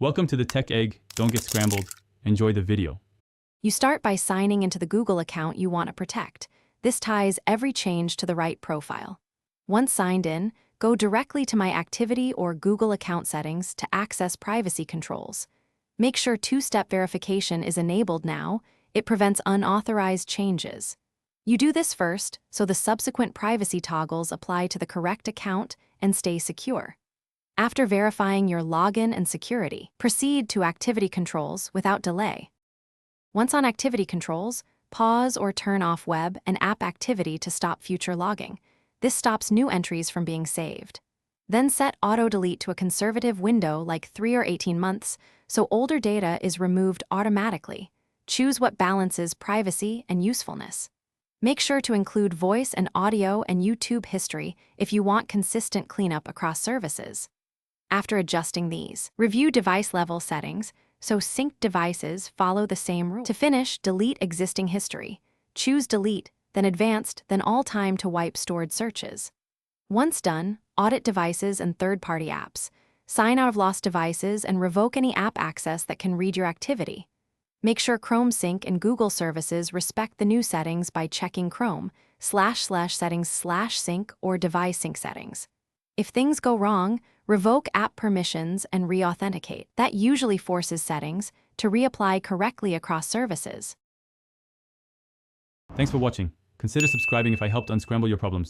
Welcome to the Tech Egg. Don't get scrambled. Enjoy the video. You start by signing into the Google account you want to protect. This ties every change to the right profile. Once signed in, go directly to My Activity or Google account settings to access privacy controls. Make sure two-step verification is enabled now. It prevents unauthorized changes. You do this first, so the subsequent privacy toggles apply to the correct account and stay secure. After verifying your login and security, proceed to Activity Controls without delay. Once on Activity Controls, pause or turn off web and app activity to stop future logging. This stops new entries from being saved. Then set Auto Delete to a conservative window like 3 or 18 months, so older data is removed automatically. Choose what balances privacy and usefulness. Make sure to include voice and audio and YouTube history if you want consistent cleanup across services. After adjusting these, review device-level settings, so synced devices follow the same rules. To finish, delete existing history. Choose Delete, then Advanced, then All-Time to wipe stored searches. Once done, audit devices and third-party apps. Sign out of lost devices and revoke any app access that can read your activity. Make sure Chrome Sync and Google services respect the new settings by checking Chrome //settings/sync or device sync settings. If things go wrong, revoke app permissions and re-authenticate. That usually forces settings to reapply correctly across services. Thanks for watching. Consider subscribing if I helped unscramble your problems.